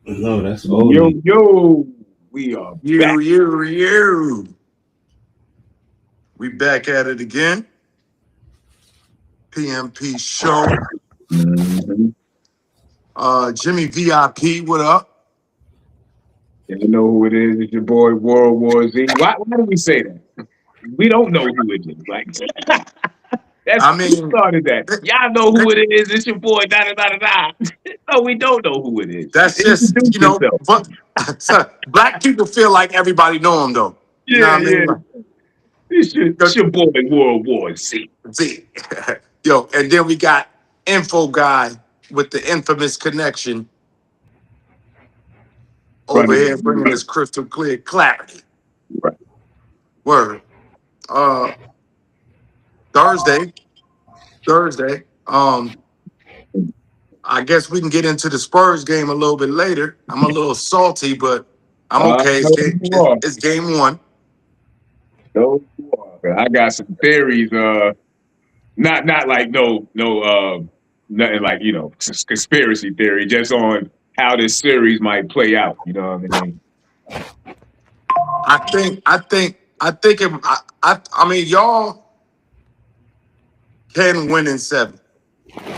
No, that's Yo, oldie. yo, we are You, back. you, you. We back at it again. PMP show. Mm-hmm. Jimmy VIP, what up? You know who it is. It's your boy World War Z. Why do we say that? We don't know who it is. Like that's I who mean, started that. th- Y'all know who th- it is. It's your boy. Da da da da da. No, we don't know who it is. that's just, Introduce yourself. but so, black people feel like everybody know him though. You know Yeah, what I yeah. mean? Like, It's your boy World War Z. Z. Yo, and then we got info guy with the infamous connection over Running here bringing it. us crystal clear clarity. Right. Word. Uh, Thursday. Thursday. I guess we can get into the Spurs game a little bit later. I'm a little salty, but I'm okay. No, you are. It's game one. No, you are. I got some theories. Not like nothing like conspiracy theory. Just on how this series might play out. You know what I mean? I mean, y'all can win in seven.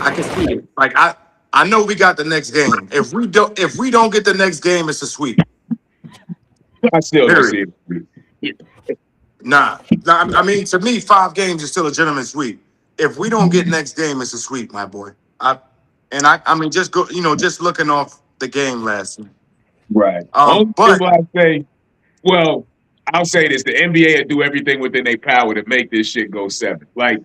I can see it. Like I know we got the next game. If we don't get the next game, it's a sweep. I still don't Period. see it. Nah. I mean, to me, 5 games is still a gentleman's sweep. If we don't get next game, it's a sweep, my boy. I mean, just go. Just looking off the game last night. Right. Only But people I say, well, I'll say this: the NBA will do everything within their power to make this shit go seven. Like,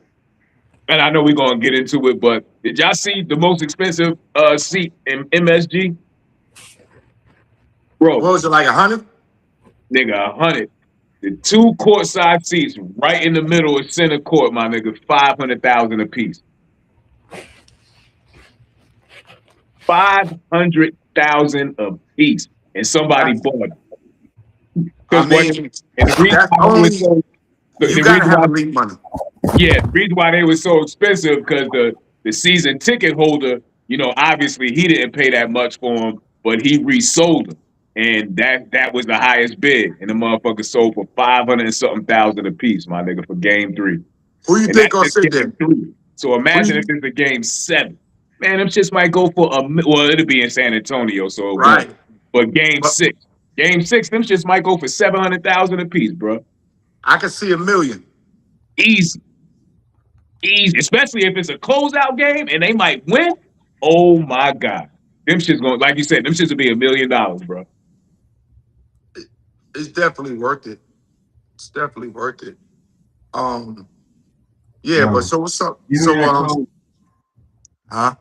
and I know we're gonna get into it, but did y'all see the most expensive seat in MSG? what Bro, was it, like 100? nigga, 100. The two courtside seats right in the middle of center court, my nigga, 500,000 apiece. 500,000 apiece, and somebody That's, bought it. I Because what? mean, And the reason that's why they only was so, you the gotta reason have why, elite money. yeah, the reason why they were so expensive because the season ticket holder, obviously he didn't pay that much for them, but he resold them, and that was the highest bid, and the motherfucker sold for 500 and something thousand apiece, my nigga, for game three. Who you And think that's gonna just sit game there? three. So Who imagine if you, it's a game seven. Man, them shits might go for well, it'll be in San Antonio, so it won't. right? But game But six, game six, them shits might go for 700,000 apiece, bro. I can see 1 million. Easy, easy. Especially if it's a closeout game and they might win. Oh my god, them shits going like you said, them shits will be $1 million, bro. It's definitely worth it. It's definitely worth it. Um, yeah. But Yo, so what's up? give me So that code. huh?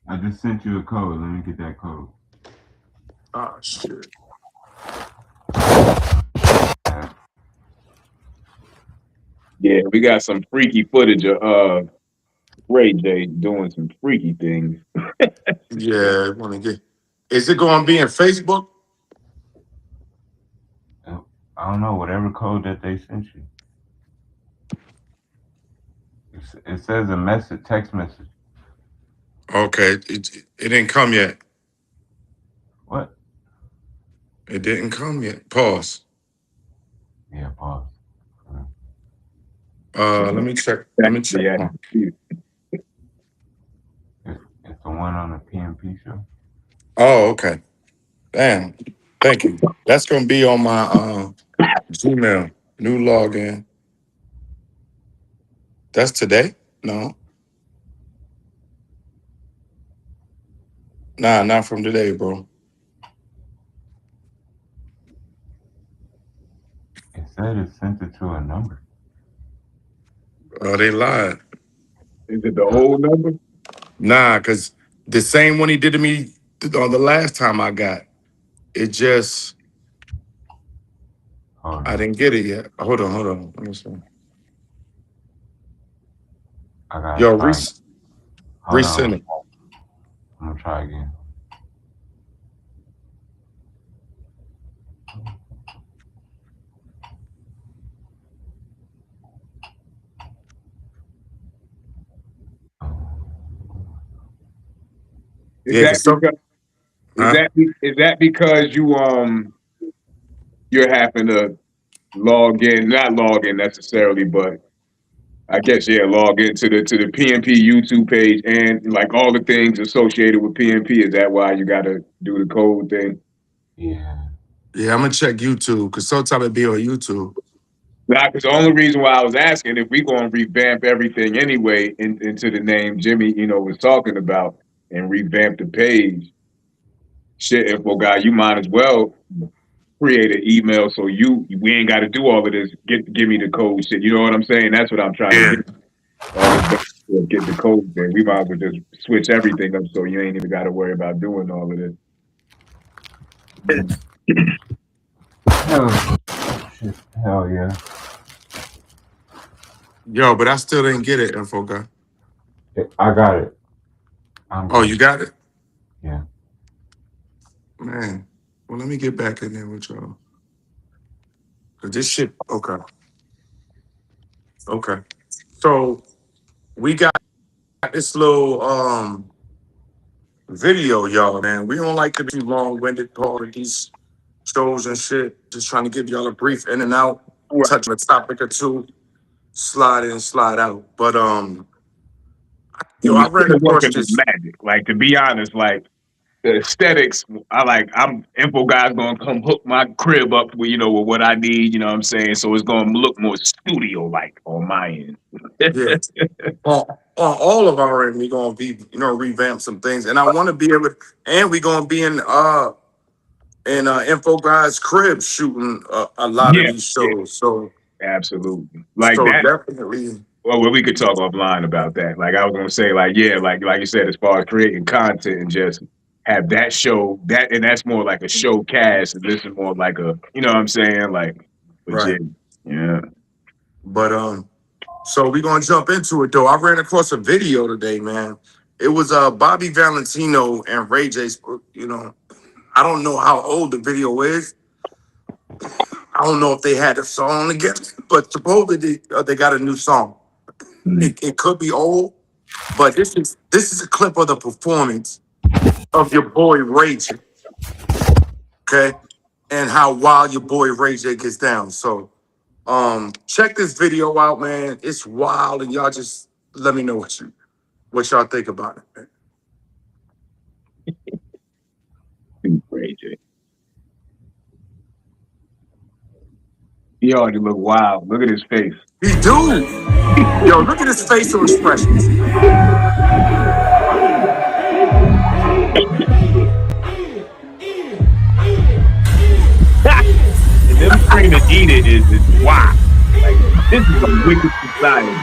I just sent you a code. Let me get that code. Oh shit. Yeah. Yeah, we got some freaky footage of Ray J doing some freaky things. Yeah. I want to get. Is it going to be in Facebook? I don't know. Whatever code that they sent you. It says a message, text message. Okay. It didn't come yet. What? It didn't come yet. Pause. Yeah, pause. Let me check. Let me check. Yeah. It's the one on the PMP show. Oh, okay. Damn. Thank you. That's going to be on my Gmail. New login. That's today? No. Nah, not from today, bro. It said it sent it to a number. Oh, they lied. Is it the whole number? Nah, because the same one he did to me on the last time I got. It just, Hold I on. didn't get it yet. Hold on. Let me see. I gotta Yo, try. Hold resend on. it. I'm gonna try again. Is Yeah, that because Huh? Is that because you're having to log in, not log in necessarily, but I guess log into the PNP YouTube page and like all the things associated with PNP. Is that why you got to do the code thing? Yeah. Yeah, I'm gonna check YouTube because sometimes it be on YouTube. Because the only reason why I was asking if we going to revamp everything anyway into the name Jimmy, was talking about and revamp the page. Shit, info guy, you might as well create an email so we ain't got to do all of this. Give me the code shit. You know what I'm saying? That's what I'm trying to Yeah. get. All this get the code there. We might as well just switch everything up so you ain't even got to worry about doing all of this. Hell yeah. Yo, but I still didn't get it, info guy. I got it. Oh, you got it? Yeah. Man. Well, let me get back in there with y'all. Cause this shit. Okay. Okay. So we got this little video, y'all, man. We don't like to be long-winded part of these shows and shit. Just trying to give y'all a brief in and out, touch on a topic or two, slide in, slide out. But yo, I ran across Working is this. magic. Like, to be honest, like the aesthetics, I'm info guy's gonna come hook my crib up with with what I need. You know what I'm saying? So it's gonna look more studio like on my end. Yeah. On all of our end, we gonna be, revamp some things. And I want to be able and we gonna be in Info Guy's crib shooting a lot of these shows. So absolutely. Like so that. definitely. Well, we could talk offline about that. Like I was gonna say, like you said, as far as creating content and just have that show and that's more like a showcast, and this is more like a, you know what I'm saying, like legit. Right. Yeah. But so we're gonna jump into it though. I ran across a video today, man. It was Bobby Valentino and Ray J. I don't know how old the video is. I don't know if they had a song together, but supposedly they got a new song. It could be old, but this is a clip of the performance of your boy Ray J. Okay, and how wild your boy Ray J gets down. So check this video out, man. It's wild, and y'all just let me know what y'all think about it, man. Ray J. He already look wild. Look at his face. He do. Yo, look at his facial expressions. And them screaming "eat it" is wow. Like, this is a wicked society.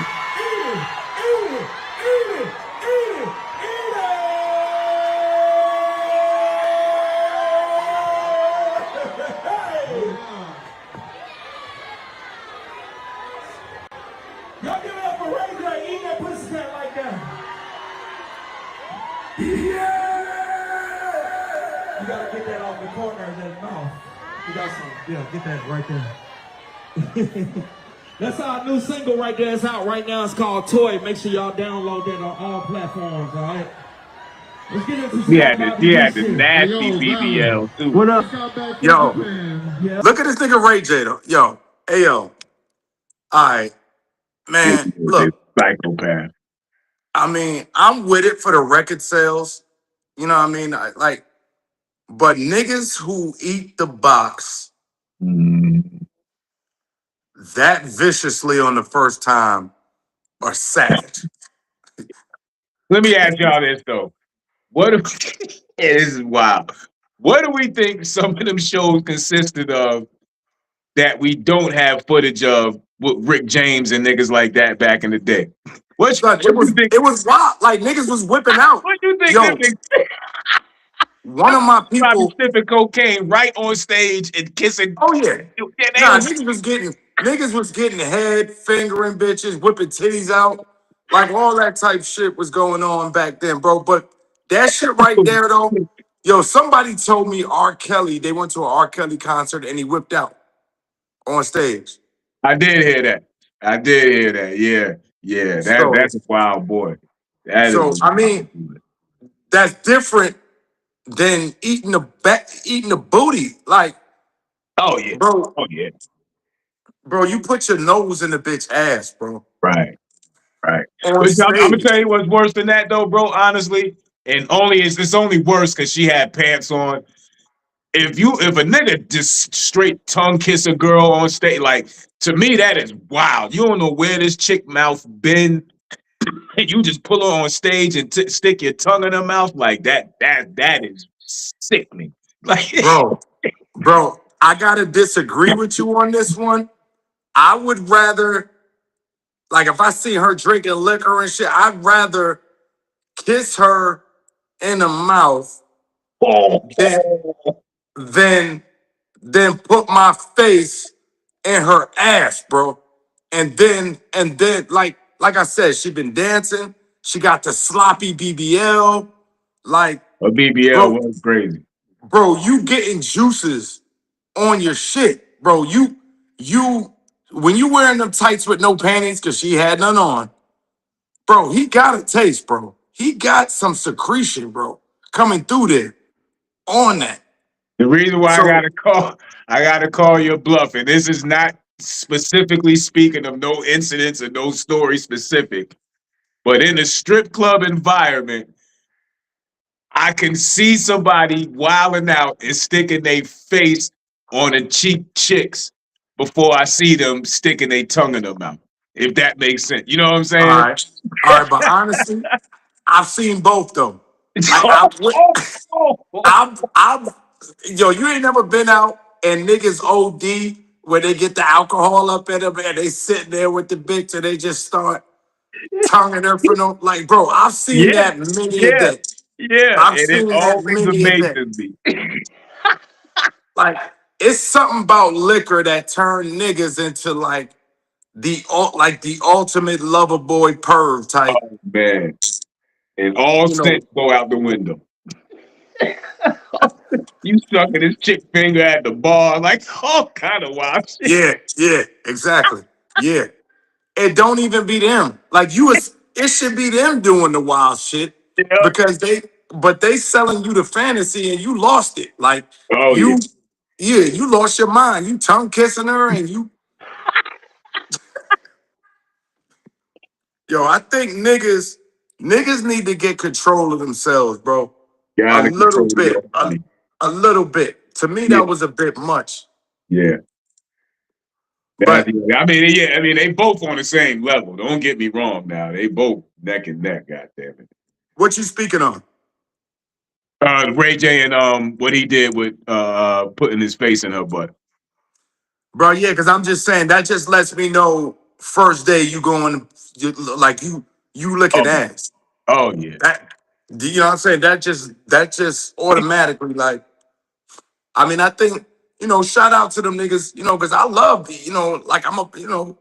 Y'all give it up for Ray J. Eat that pussy cat like that. Yeah! You gotta get that off the corner of that mouth. You got some. Yeah, get that right there. That's our new single right there. It's out right now. It's called Toy. Make sure y'all download that on all platforms, all right? Let's get into some He had the nasty BBL too. What up? Yo, look at this nigga Ray J though. Yo, hey yo. All right, man. Look, psychopath. I mean, I'm with it for the record sales. You know what I mean? But niggas who eat the box that viciously on the first time are savage. Let me ask y'all this though. What if this is wild? What do we think some of them shows consisted of that we don't have footage of with Rick James and niggas like that back in the day? What It was wild. Like niggas was whipping out. What do you think? Yo, one of my people sniffing cocaine right on stage and kissing. Oh yeah. Nah, niggas was getting head, fingering bitches, whipping titties out. Like all that type shit was going on back then, bro. But that shit right there though, yo, somebody told me R. Kelly, they went to an R. Kelly concert and he whipped out on stage. I did hear that. Yeah. Yeah. That's a wild boy. I mean, that's different than eating the booty. Like, Oh yeah. bro, Oh yeah. you put your nose in the bitch ass, bro. Right. Right. On But I'm gonna stage. tell you what's worse than that though, bro. Honestly, and it's only worse because she had pants on. If a nigga just straight tongue kiss a girl on stage, like to me that is wild. You don't know where this chick mouth been. You just pull her on stage and stick your tongue in her mouth like that. That is sickening. Like, Bro, I gotta disagree with you on this one. I would rather, like, if I see her drinking liquor and shit, I'd rather kiss her in the mouth oh, than than put my face in her ass, bro. And then, like I said, she been dancing. She got the sloppy BBL. Like, a BBL bro, was crazy. you getting juices on your shit, bro. You when you wearing them tights with no panties, cause she had none on, bro. He got a taste, bro. He got some secretion, bro, coming through there on that. The reason why So, I gotta call your bluff, and this is not specifically speaking of no incidents or no story specific, but in a strip club environment, I can see somebody wilding out and sticking their face on a cheap chicks before I see them sticking their tongue in their mouth. If that makes sense, you know what I'm all saying? right, but honestly, I've seen both though. Like I've, yo, you ain't never been out and niggas OD where they get the alcohol up in them and they sitting there with the bitch and they just start tonguing her for no, like, bro, I've seen Yeah, that many a yeah, day. yeah, I've and it seen that always many a day. amazes me. Like, it's something about liquor that turn niggas into like the ultimate lover boy perv type. Oh man, and all You know, sense go out the window. You sucking his chick finger at the bar, like all kind of wild shit. yeah, exactly. Yeah. It don't even be them. Like it should be them doing the wild shit Yeah. because they selling you the fantasy and you lost it. Like Oh yeah. you, yeah, you lost your mind. You tongue kissing her and yo, I think niggas need to get control of themselves, bro. A Gotta little control your bit, body. a little bit. To me, Yeah, that was a bit much. yeah. But Yeah. I mean, they both on the same level. Don't get me wrong. Now they both neck and neck. God damn it. what you speaking on? Ray J and what he did with putting his face in her butt. Bro, yeah, because I'm just saying that just lets me know first day you going like you Oh, licking ass. oh yeah. That you know what I'm saying? That just automatically like I mean I think shout out to them niggas because I love like I'm a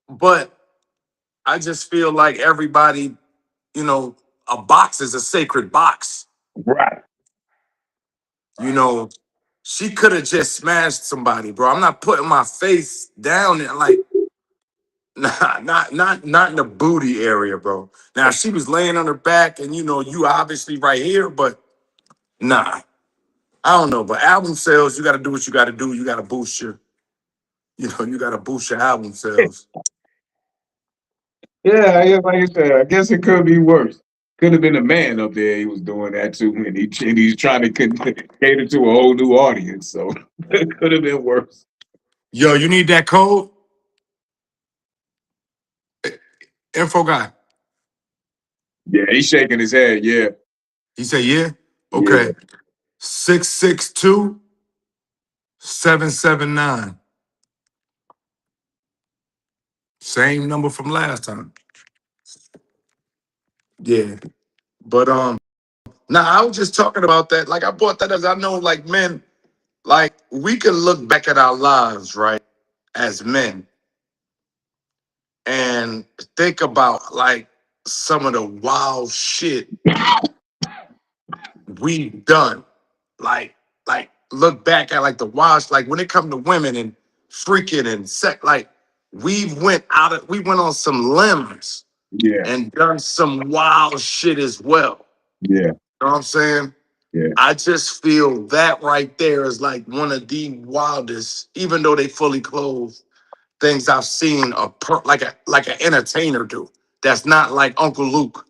but I just feel like everybody you know a box is a sacred box. Right. You know she could have just smashed somebody, bro. I'm not putting my face down there like. Nah, not in the booty area, bro. Now she was laying on her back, and you obviously right here, but nah, I don't know. But album sales, you got to do what you got to do. You got to boost you got to boost your album sales. Yeah, yeah, like I said, I guess it could be worse. Could have been a man up there. He was doing that too, and he's trying to cater to a whole new audience. So it could have been worse. Yo, you need that code, info guy. Yeah, he's shaking his head. Yeah, He said, yeah. yeah. Okay, 662-779. Same number from last time. Yeah, but nah, I was just talking about that. Like I bought that as I know, like men. Like we can look back at our lives, right, as men, and think about like some of the wild shit we've done. Like look back at like the wild, like when it come to women and freaking and sex, like we went on some limbs Yeah, and done some wild shit as well. yeah. You know what I'm saying? Yeah. I just feel that right there is like one of the wildest, even though they fully clothed, things I've seen like an entertainer do. That's not like Uncle Luke.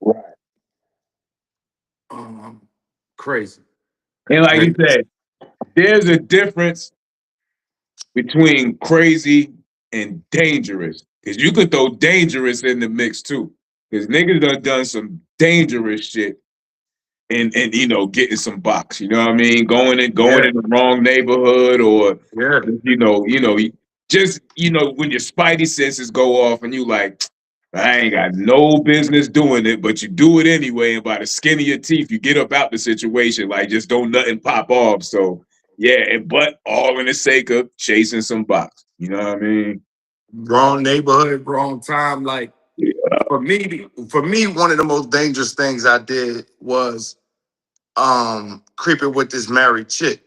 Right. Um, Crazy. And like you And said, there's a difference between crazy and dangerous. Because you could throw dangerous in the mix too. Because niggas done some dangerous shit and getting some box. You know what I mean? Going yeah, in the wrong neighborhood or yeah, just when your spidey senses go off and you like, I ain't got no business doing it, but you do it anyway, and by the skin of your teeth, you get up out the situation. Like just don't nothing pop off. So yeah, but all in the sake of chasing some box. You know what I mean? wrong neighborhood, wrong time. Like Yeah. for me, one of the most dangerous things I did was creeping with this married chick,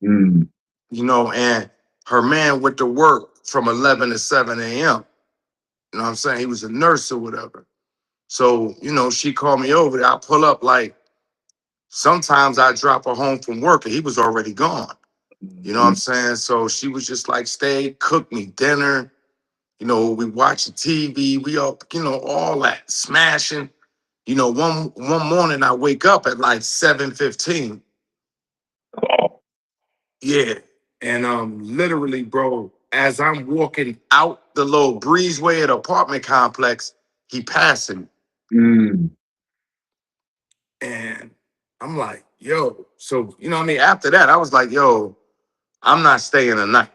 Mm. and her man went to work from 11 to 7 a.m. You know what I'm saying? He was a nurse or whatever. So, she called me over. I pull up like sometimes I drop her home from work and he was already gone. You know what I'm saying? So she was just like, stay, cook me dinner. We watch the TV, we all, all that smashing. One morning I wake up at like 7:15. Oh. Yeah. And literally, bro, as I'm walking out the little breezeway of the apartment complex, he passing. Mm. And I'm like, yo. So, what I mean? After that, I was like, yo, I'm not staying the night.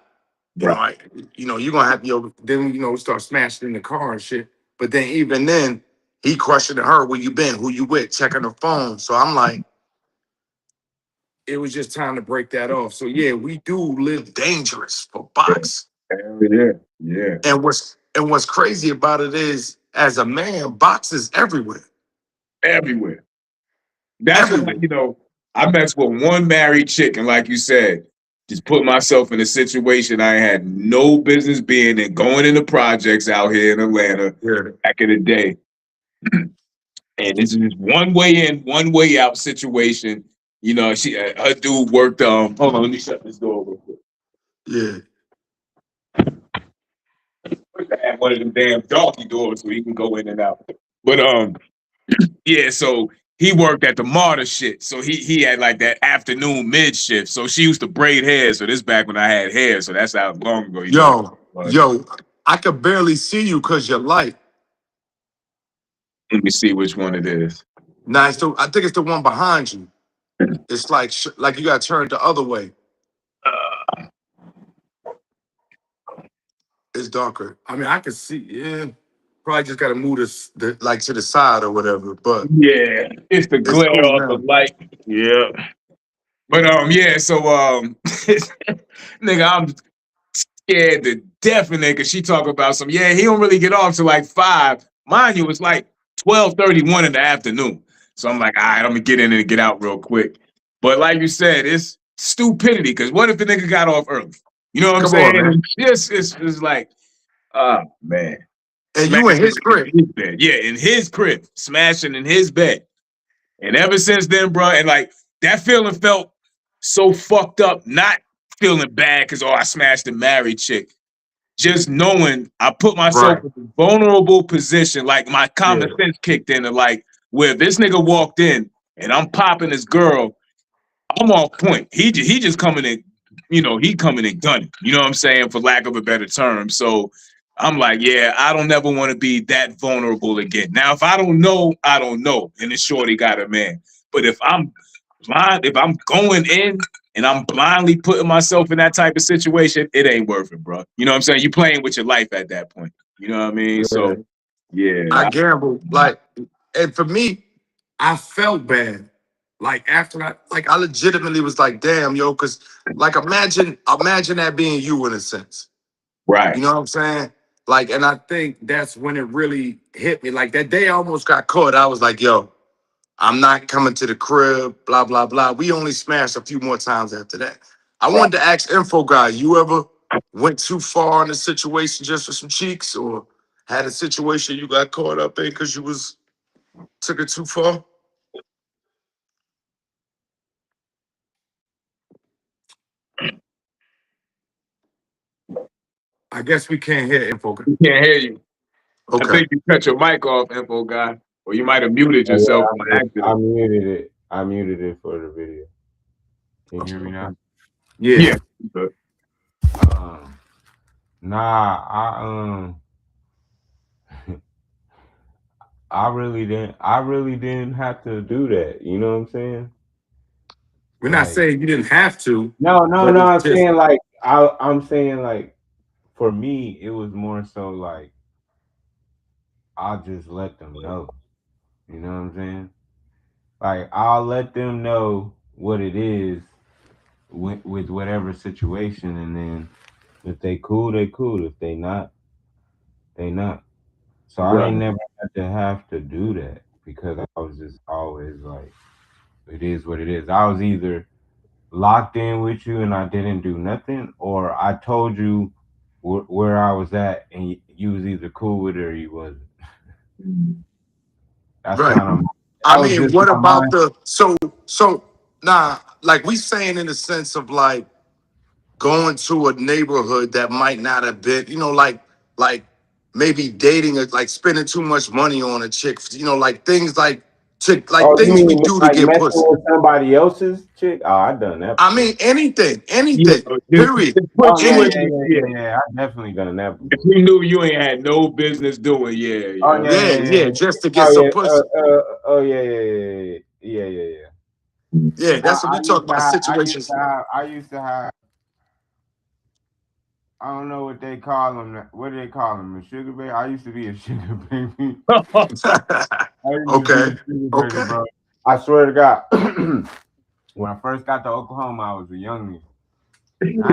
Right. You're gonna have then we start smashing in the car and shit. But then even then, he questioning her, where you been, who you with, checking her phone. So I'm like, it was just time to break that off. So yeah, we do live dangerous for box. Hell yeah. Yeah. And what's crazy about it is, as a man, box is everywhere. Everywhere. That's why, Everywhere. I messed with one married chick, and like you said, just put myself in a situation I had no business being in, going into projects out here in Atlanta Yeah. back in the day. And this is one way in, one way out situation. Her dude worked. Hold on, let me shut this door real quick. Yeah. I have one of them damn donkey doors so he can go in and out. But yeah, so he worked at the Martyr shit. So he had like that afternoon mid shift. So she used to braid hair. So this back when I had hair. So that's how long ago you know. Yo, I could barely see you because you're light. Let me see which one it is. Nah, I think it's the one behind you. It's like you got turned the other way. It's darker. I mean, I can see. Yeah, probably just got to move this like to the side or whatever. But Yeah, it's the it's glare cool of the now. light. Yeah. But yeah, so nigga, I'm scared to death of nigga. She talk about some, yeah, he don't really get off till like 5. Mind you, it's like 12:31 in the afternoon. So I'm like, all right, I'm gonna get in and get out real quick. But like you said, it's stupidity, because what if the nigga got off early? You know what I'm Come on, saying? man. And it's like, oh man. And you in Smashing his crib. in his bed. Yeah, in his crib. Smashing in his bed. And ever since then, bro, and like that feeling felt so fucked up, not feeling bad because, I smashed a married chick. Just knowing I put myself Right. in a vulnerable position, like my common Yeah. sense kicked in, and like where this nigga walked in and I'm popping this girl, I'm off point. He just coming in, he coming in gunning. You know what I'm saying, for lack of a better term. So I'm like, yeah, I don't ever want to be that vulnerable again. Now, if I don't know, I don't know, and this shorty got a man. But if I'm blind, if I'm going in and I'm blindly putting myself in that type of situation, it ain't worth it, bro. You know what I'm saying? You playing with your life at that point. You know what I mean? Yeah. So yeah, I gambled. And for me, I felt bad. Like after I legitimately was like, damn, yo, because like imagine that being you in a sense. right. You know what I'm saying? Like, and I think that's when it really hit me. Like that day I almost got caught. I was like, yo, I'm not coming to the crib, blah, blah, blah. We only smashed a few more times after that. I wanted to ask Info Guy, you ever went too far in a situation just for some cheeks, or had a situation you got caught up in because you took it too far? I guess we can't hear info. We can't hear you. I Okay. think you cut your mic off, info guy, or you might have muted Oh, yourself yeah, by I accident. muted it. I muted it for the video. Can you hear me now? Yeah. Yeah. Nah, I really didn't have to do that. You know what I'm saying? We're not Like, saying you didn't have to, no, but it's I'm just saying like I'm saying like for me it was more so like I'll just let them know. You know what I'm saying? Like I'll let them know what it is with whatever situation, and then if they cool, they cool. If they not, they not. So I Right. ain't never had to have to do that because I was just always like, it is what it is. I was either locked in with you and I didn't do nothing, or I told you where I was at and you was either cool with it or you wasn't. That's right. kind of I that was mean, just what my about mind. the so nah, like we saying in the sense of like going to a neighborhood that might not have been, like maybe dating, like spending too much money on a chick, like things like Oh, you things we mean do to like get messing pussy. with somebody else's chick? Oh, I done that I before. mean, anything, Yeah. period. Just Oh put yeah, you yeah, in. Anything. yeah, Yeah. yeah, yeah. I definitely done that If before. you knew you ain't had no business doing, yeah, Oh yeah. yeah, Yeah, yeah, yeah, yeah, yeah. just to get Oh some yeah, pussy. oh yeah, yeah, yeah, yeah, yeah, yeah. Yeah, that's what we talk about, I situations. used to have. I don't know what they call them. What do they call them? A sugar baby. I used to be a sugar baby. I used to be Okay, a sugar baby, okay. bro. I swear to God. When I first got to Oklahoma, I was a youngin'. And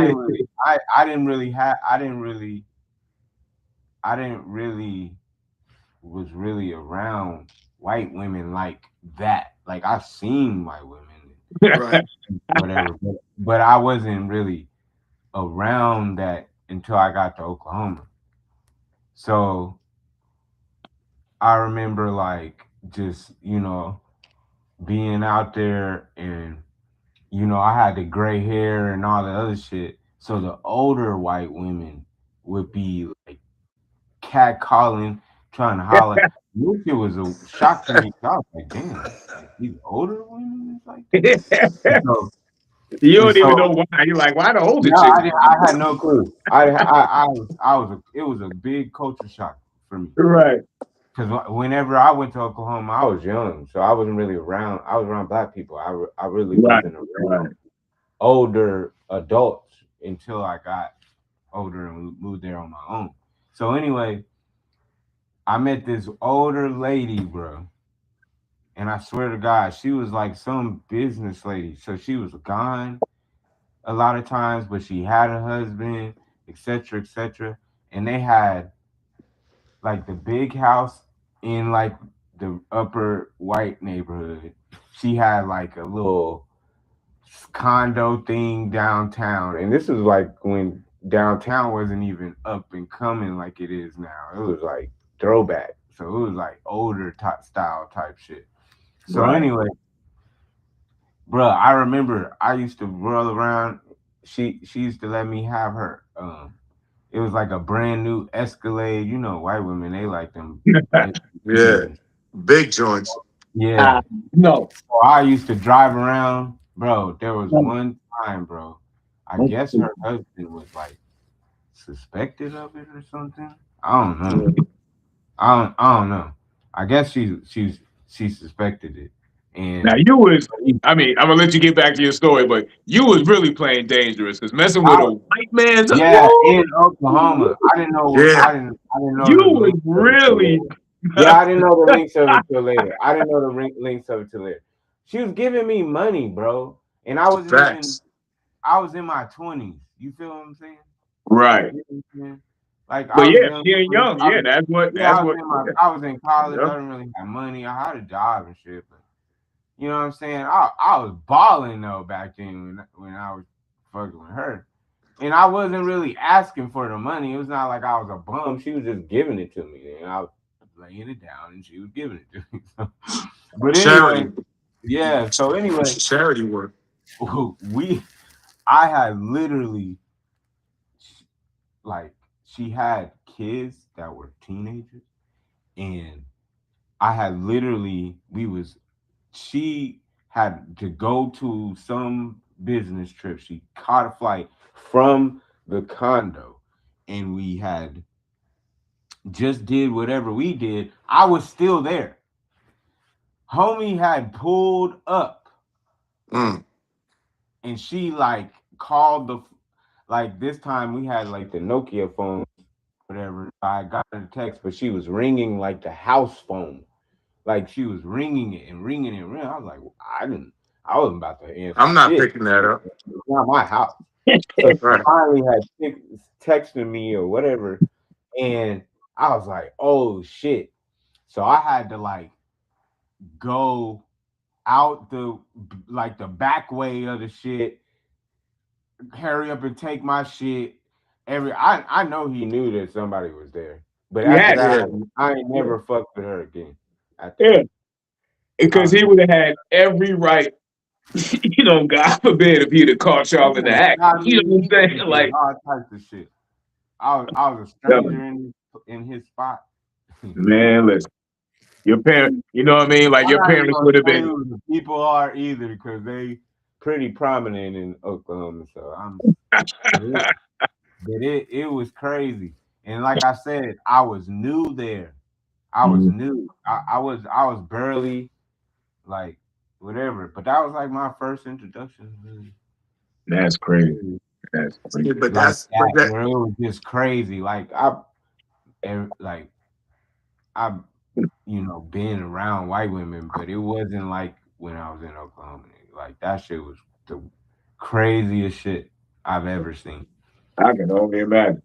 I didn't really was really around white women like that. Like I've seen white women, Right. whatever, but I wasn't really around that until I got to Oklahoma. So I remember like just, being out there and I had the gray hair and all the other shit. So the older white women would be like cat calling, trying to holler. This shit was a shock to me. I was like, damn, like these older women is like this. And so, You and don't even so know why. You're like, why the older no, chicks? I had no clue. It was a big culture shock for me. Right. Because whenever I went to Oklahoma, I was young, so I wasn't really around. I was around black people. I really Right. wasn't Right. around older adults until I got older and moved there on my own. So anyway, I met this older lady, bro, and I swear to God, she was like some business lady. So she was gone a lot of times, but she had a husband, etc., etc. And they had like the big house in like the upper white neighborhood. She had like a little condo thing downtown, and this was like when downtown wasn't even up and coming like it is now. It was like throwback, so it was like older type style type shit. So Right. anyway, bro, I remember I used to roll around. She used to let me have her. It was like a brand new Escalade. You know, white women they like them. Yeah, SUVs. big joints. Yeah. No. So I used to drive around, bro. There was one time, bro. I guess her husband was like suspected of it or something. I don't know. I don't know. I guess she suspected it, Now and you was, I mean, I'm gonna let you get back to your story, but you was really playing dangerous because messing with I a white man's yeah in Oklahoma. I didn't know. Yeah, I didn't know you the was links of it till really later. Yeah, I didn't know the links of it till later. I didn't know the links of it till later. She was giving me money, bro, and I wasn't even. facts. I was in my 20s. You feel what I'm saying? right. You know what I'm saying? Like But I was yeah, young. she ain't young. I Yeah, was, that's what. yeah, That's what. Yeah. I was in college. Yeah. I didn't really have money. I had a job and shit, but you know what I'm saying? I was balling though back then when I was fucking with her. And I wasn't really asking for the money. It was not like I was a bum. She was just giving it to me. And I was laying it down and she was giving it to me. So, but anyway, Charity, yeah. So anyway, charity work. I had literally like she had kids that were teenagers, and I had literally she had to go to some business trip. She caught a flight from the condo, and we had just did whatever we did. I was still there. Homie had pulled up, Mm. and she like called the like this time we had like the Nokia phone, whatever. I got a text, but she was ringing like the house phone. Like she was ringing it and ringing it and ringing. I was like, I wasn't about to answer I'm not shit. picking that up. It's not my house. So she Right. finally had texted me or whatever, and I was like, oh shit. So I had to like go out the back way of the shit, hurry up and take my shit. I know he knew that somebody was there. But He after had, that, Yeah. I ain't never fucked with her again. After yeah, that. I because was he would have had every right. God forbid if he'd have caught y'all in the act. I You know mean, what he I'm could saying? have did Like, all types of shit. I was a stranger in his spot. man, listen, your parents. You know what I mean? Like I'm your not even parents gonna would have say been. who the people are either because they pretty prominent in Oklahoma. So but it, but it was crazy. And like I said, I was new there. I was Mhm. new. I was barely like whatever. But that was like my first introduction. That's crazy. Really. That's Yeah, crazy. Like but that, that where it was just crazy. Like I've been around white women, but it wasn't like when I was in Oklahoma. Like that shit was the craziest shit I've ever seen. I can only imagine.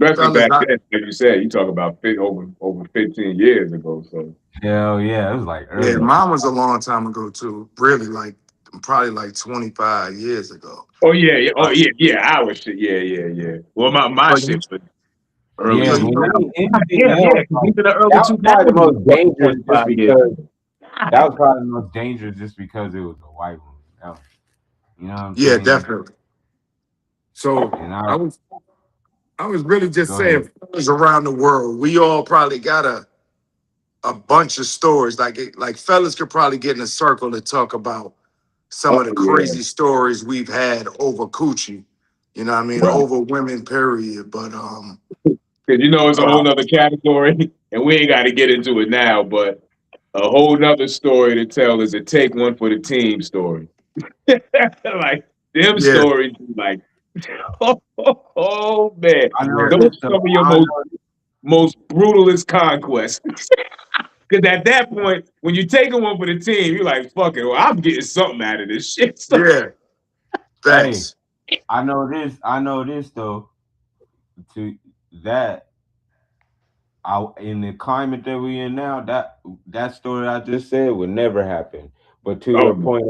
Especially fellas, back then, like you said, you talk about over 15 years ago. So, Hell yeah, it was like yeah, early. mine was a long time ago too. Really, like probably like 25 years ago. oh yeah, yeah, oh But, yeah, yeah, our shit, yeah, yeah, yeah. Well, my but you, shit was early Yeah, but two you when know, thousand. anything Damn, else, yeah, because like these are the early that was two probably the thousands. most Fucking dangerous just 25 years. because that was probably the most dangerous just because it was a white woman. You know what I'm yeah, saying? definitely. So And I was really just go ahead. saying, fellas around the world, we all probably got a bunch of stories. Like fellas could probably get in a circle and talk about some Oh of the yeah, crazy stories we've had over coochie. You know what I mean? right. Over women, period. But Because it's a uh, whole nother category, and we ain't got to get into it now. But a whole nother story to tell is a take one for the team story. Like them yeah, stories, like oh man, I know yeah, those this are though. some of your I know most brutalist conquests. Because at that point, when you're taking one for the team, you're like, fuck it, well, I'm getting something out of this shit. So, yeah. hey, Facts. I know this though. To that in the climate that we in now, that story I just said would never happen. But to oh, your point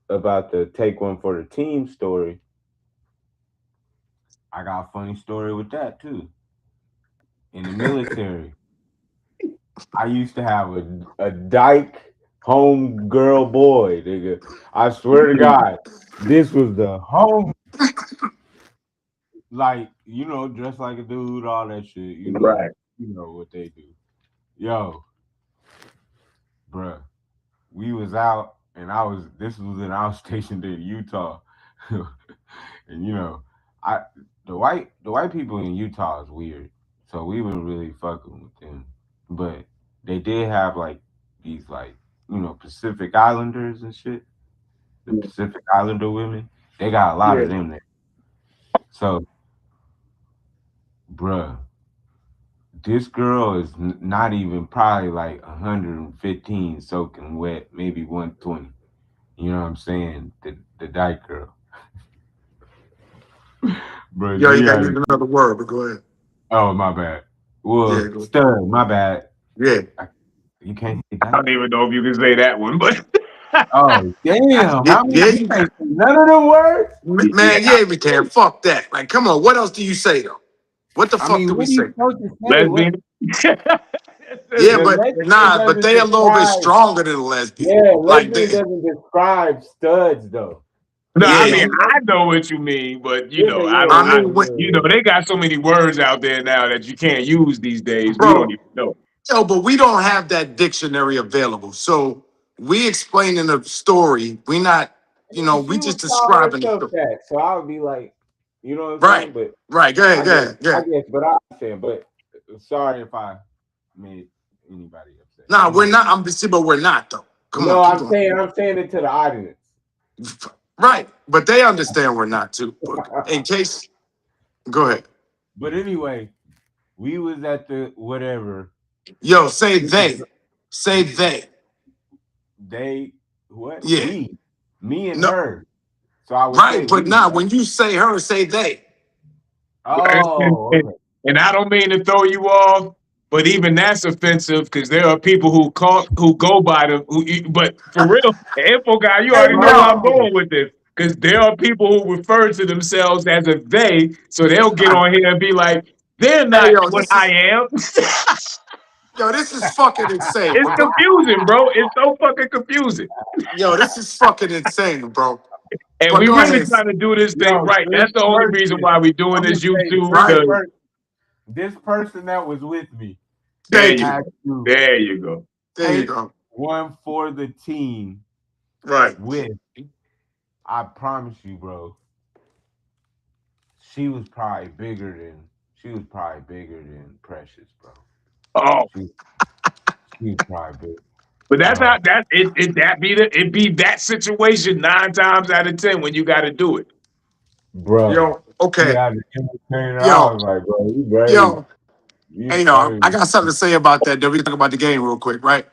about the take one for the team story, I got a funny story with that too. In the military, I used to have a dyke home girl boy, nigga. I swear to God, this was the home, like dressed like a dude, all that shit. right. You know what they do. Yo, bruh, we was out, and this was when I was stationed in Utah, and I the white people in Utah is weird, so we weren't really fucking with them, but they did have like these like Pacific Islanders and shit. The Pacific Islander women, they got a lot Yeah. of them there. So, bruh, this girl is not even probably like 115 soaking wet, maybe 120. You know what I'm saying? The dyke girl, bro. Yo, you She got to had use another word, but go ahead. oh my bad. Yeah, Well, go. stud, my bad. Yeah. I, you can't say I dyke. don't even know if you can say that one, but Oh damn! Yeah, How many yeah, you can't say none of them words? yeah. man, yeah, we can. Fuck that. Like, come on. What else do you say though? What the I fuck do mean, we what are you say? supposed to say? What Lesbian. Yeah, the but lesbian nah, but doesn't they a little bit describe? stronger than a lesbian. Yeah, Like lesbian they, doesn't describe studs though. No, I Yeah, mean I know what you mean, but you Yeah, know, yeah, I yeah, mean, you know, they got so many words out there now that you can't use these days. We don't bro, even know. yo, but we don't have that dictionary available. So we explaining a story. We not, yeah. we She would just call describing the herself story. that, so I would be like, you know what I'm Right, saying? But right. Go ahead, I go guess, ahead, go ahead. but I understand. But sorry if I made anybody upset. Nah, Come we're on. not. I'm just, but we're not though. Come on, No, keep going. I'm saying it to the audience. Right, but they understand we're not too. But in case, go ahead. But anyway, we was at the whatever. Yo, say they, say they. They what? Yeah, Me and no, her. So I would say right, but we, nah. right? When you say her, say they. And, Oh, and, okay. and I don't mean to throw you off, but even that's offensive because there are people who go by them. But for real, info guy, you Hey, already know where I'm yo, going with this. Because there are people who refer to themselves as a they, so they'll get on here and be like, "They're hey, not yo, what this I is am." yo, this is fucking insane, It's bro. confusing, bro. It's so fucking confusing. Yo, this is fucking insane, bro. And But we go really ahead. trying to do this thing Yo, right. this That's the only reason person, why we doing I'm gonna this say YouTube. Right, Because this person that was with me there thank you you, had go. to There you go. there you take go. one for the team Right. with. I promise you, bro. She was probably bigger than Precious, bro. Oh, She she was probably big. but that's Uh, how it be that situation 9 times out of 10 when you got to do it. bro, Yo, she okay. had to entertain her. I Yo, was like, bro, you crazy. yo. You Hey, yo, I crazy. got something to say about that. Then we can talk about the game real quick, right?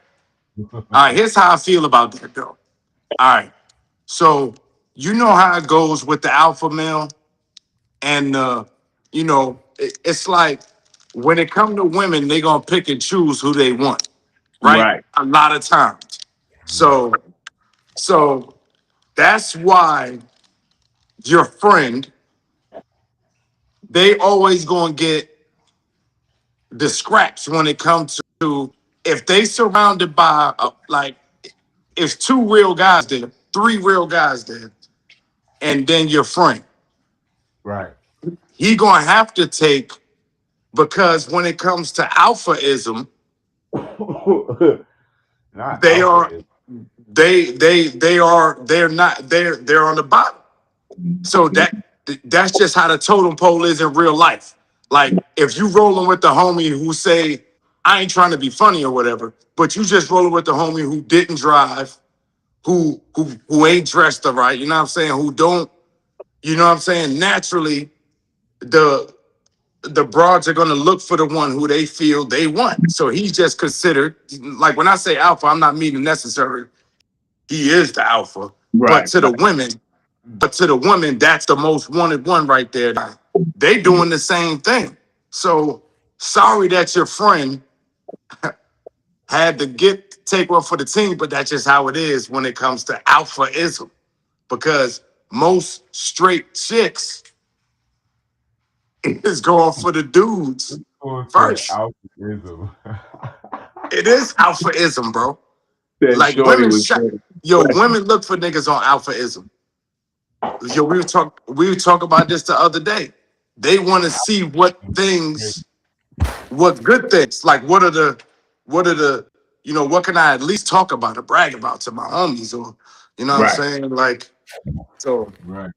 All right, here's how I feel about that, though. All right. So you know how it goes with the alpha male, and it's like when it come to women, they gonna pick and choose who they want, right? Right, A lot of times. Right. So that's why your friend, they always gonna get the scraps when it comes to if they surrounded by like it's two real guys there, three real guys there, and then your friend. Right. He gonna have to take because when it comes to alphaism, Not they alpha are is they're on the bottom. So that's just how the totem pole is in real life. Like if you rolling with the homie who say, I ain't trying to be funny or whatever, but you just rolling with the homie who didn't drive, who ain't dressed the right, you know what I'm saying, who don't, you know what I'm saying? Naturally, the the broads are gonna look for the one who they feel they want. So he's just considered like when I say alpha, I'm not meaning necessarily he is the alpha, but right, to the women, that's the most wanted one right there. They doing the same thing. So sorry that your friend had to take one for the team, but that's just how it is when it comes to alphaism. Because most straight chicks is going for the dudes going to first. alphaism. It is alphaism, bro. That Like shorty women was shot. good. Yo, women look for niggas on alphaism. Yo, we were talk about this the other day. They want to see what good things, like what are the, what can I at least talk about or brag about to my homies or, you know what I'm Right. saying? Like, so Right.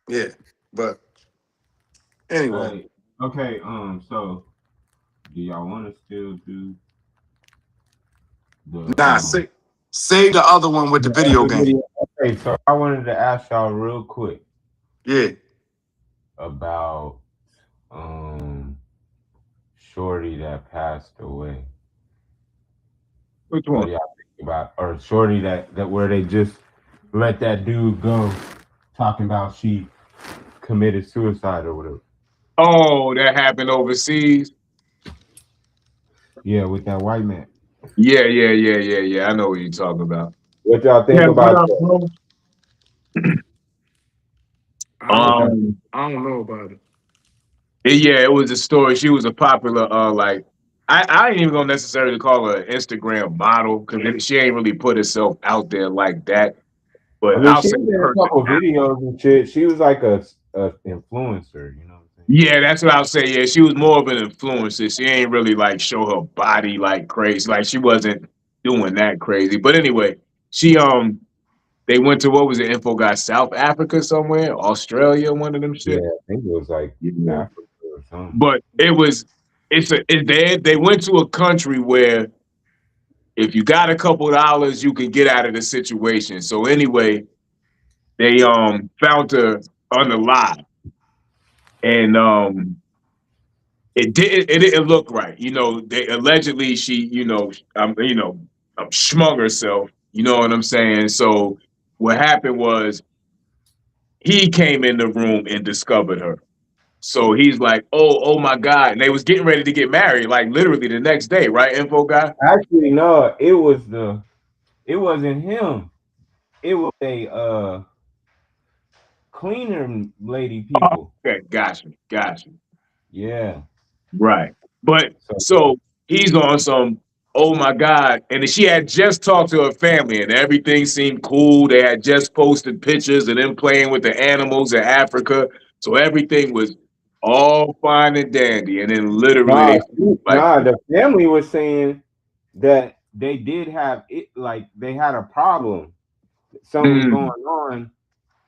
yeah. But anyway, Hey, okay. So do y'all want to still do the nah, say the other one with the video other game. video? Okay, so I wanted to ask y'all real quick Yeah. about Shorty that passed away. Which What one? do y'all think about, or Shorty that where they just let that dude go, talking about she committed suicide or whatever? Oh, that happened overseas. Yeah, with that white man. Yeah. I know what you're talking about. What y'all think Yeah, what about up, that? bro? What y'all Um, I don't know about it. yeah, it was a story. She was a popular, like, I ain't even gonna necessarily call her an Instagram model because she ain't really put herself out there like that. I But mean, I'll she say was in a person couple now. videos and shit. She was like a influencer, you know what I'm saying? Yeah, that's what I'll say. Yeah, she was more of an influencer. She ain't really like show her body like crazy. Like she wasn't doing that crazy. But anyway, she they went to what was it, Info got South Africa somewhere, Australia, one of them Yeah, shit. I think it was like Yeah. Africa or something. But they went to a country where if you got a couple dollars, you can get out of the situation. So anyway, they found her unalive. And it didn't look right. You know, they allegedly she, smung herself. You know what I'm saying? So what happened was he came in the room and discovered her. So he's like, oh my God. And they was getting ready to get married, like literally the next day, right, info guy? Actually, no, it wasn't him. It was a cleaner lady Oh, people. okay, got you. Yeah. Right. But So so he's on some, oh my God. And she had just talked to her family and everything seemed cool. They had just posted pictures of them playing with the animals in Africa. So everything was all fine and dandy. And then literally nah, they like, the family was saying that they did have it, like they had a problem. Something was going mm, on,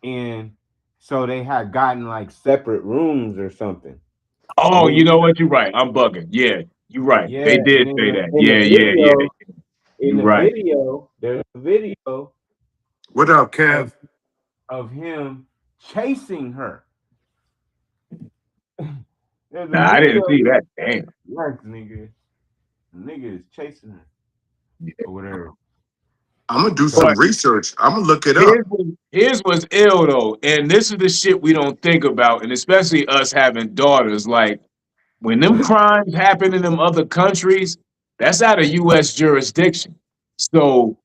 and so they had gotten like separate rooms or something. oh, you Then know what? You're right. I'm bugging. Yeah, you're right. yeah, They and did then say that. in the Yeah. video, You're right. there's a video What up, of, Kev? of him chasing her. There's a Nah, I didn't video. see that. Damn. Yes, nigga. The nigga is chasing her or whatever. I'm gonna do some But research. I'm gonna look it up. his was ill though, and this is the shit we don't think about, and especially us having daughters. Like when them crimes happen in them other countries, that's out of U.S. jurisdiction. So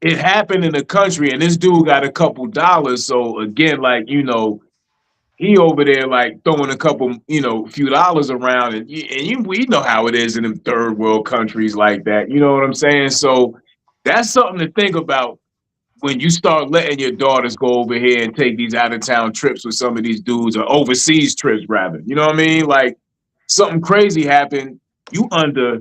it happened in a country, and this dude got a couple dollars. So again, like he over there like throwing a couple, few dollars around, and we know how it is in them third world countries like that. You know what I'm saying? So that's something to think about when you start letting your daughters go over here and take these out of town trips with some of these dudes or overseas trips rather. You know what I mean? Like something crazy happened, you under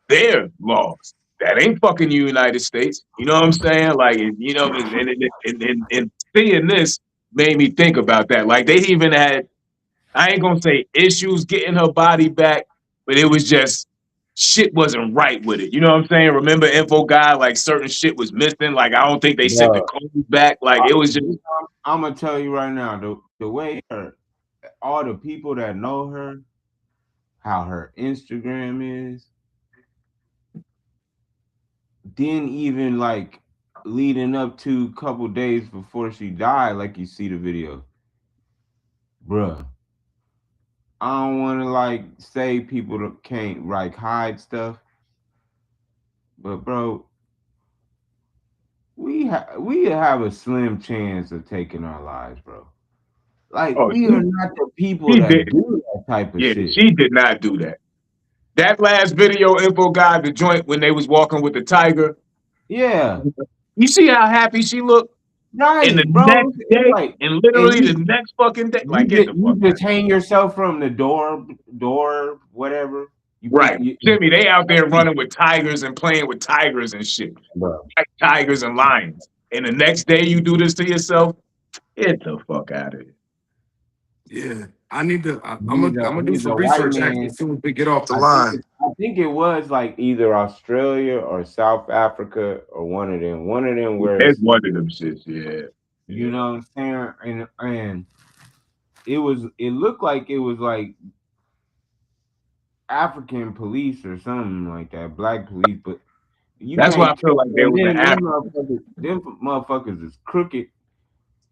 their laws. That ain't fucking the United States. You know what I'm saying? Like, and seeing this made me think about that. Like they even had, I ain't gonna say issues getting her body back, but it was just shit wasn't right with it. You know what I'm saying? Remember Info Guy, like certain shit was missing. Like I don't think they sent the Bro, code back. Like it was just I'm gonna tell you right now, the way all the people that know her, how her Instagram is, then even like leading up to a couple days before she died, like you see the video, bruh. I don't want to like say people that can't like hide stuff, but bro, we have a slim chance of taking our lives, bro. Like oh we are not the people she that did. do that type of Yeah, shit. she did not do that. That last video, Info Guy, the joint when they was walking with the tiger. Yeah, You see how happy she looked? And the right, bro. next It's day, like, and and literally the next fucking day, like get the you fuck out. just hang yourself from the door, whatever. You put Right. Jimmy, they out there running with tigers and playing with tigers and shit. bro. Like tigers and lions. And the next day you do this to yourself, get the fuck out of here. Yeah, I need to. I'm gonna do He's some a white research actually man. as soon as we get off the line. I think it was like either Australia or South Africa or one of them. One of them where It's it's, one of them shits, yeah. you Yeah. know what I'm saying, and it looked like it was like African police or something like that, black police, but you That's why I can't. feel like there And was an then African. them motherfuckers is crooked.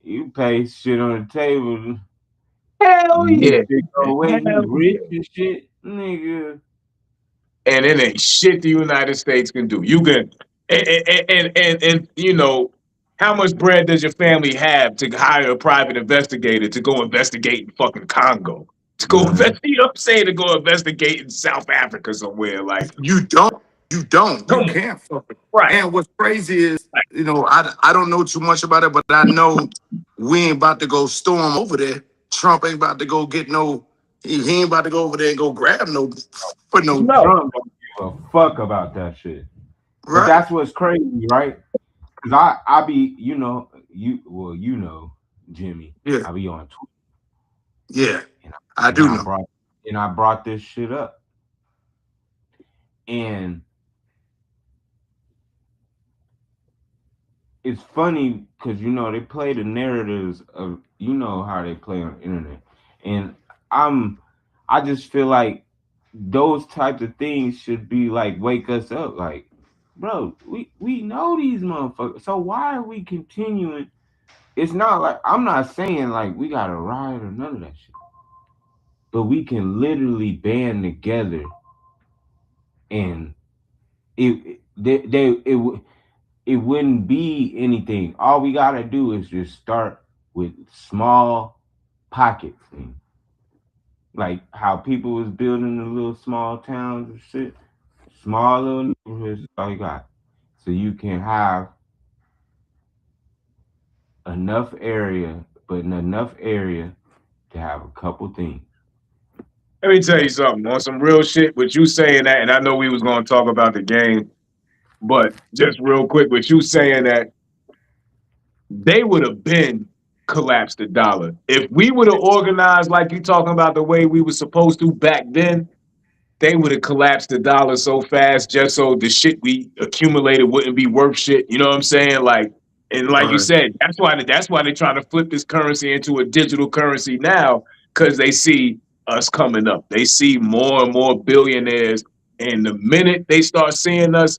You pay shit on the table. Hell You yeah. shit go away. You Hell rich yeah. and shit, nigga. And it ain't shit the United States can do. You can and how much bread does your family have to hire a private investigator to go investigate in fucking Congo? To go Man, invest, you know what I'm saying? To go investigate in South Africa somewhere. Like, You don't. You don't. Come You on, can't fuck with it. right? And what's crazy is, I don't know too much about it, but I know we ain't about to go storm over there. Trump ain't about to go get no. He ain't about to go over there and go grab no for no. No, Trump don't give a fuck about that shit. But Right? that's what's crazy, right? Cause I be, Jimmy, Yeah. I be on Twitter, Yeah. and I and do I know. brought and I brought this shit up, and it's funny because they play the narratives of how they play on the internet, and I'm I just feel like those types of things should be like wake us up, like, bro, we know these motherfuckers, so why are we continuing? It's not like I'm not saying like we got to riot or none of that shit, but we can literally band together and it wouldn't be anything. All we gotta do is just start with small pockets things, like how people was building the little small towns and shit, small little neighborhoods. All you got, so you can have enough area, but in enough area to have a couple things. let me tell you something on some real shit. With you saying that, and I know we was going to talk about the game, but just real quick, with you saying that, they would have been collapsed the dollar if we would have organized like you talking about the way we were supposed to back then. They would have collapsed the dollar so fast just so the shit we accumulated wouldn't be worth shit. You know what I'm saying? Like, and like you Right. said, that's why they're trying to flip this currency into a digital currency now, because they see us coming up. They see more and more billionaires, and the minute they start seeing us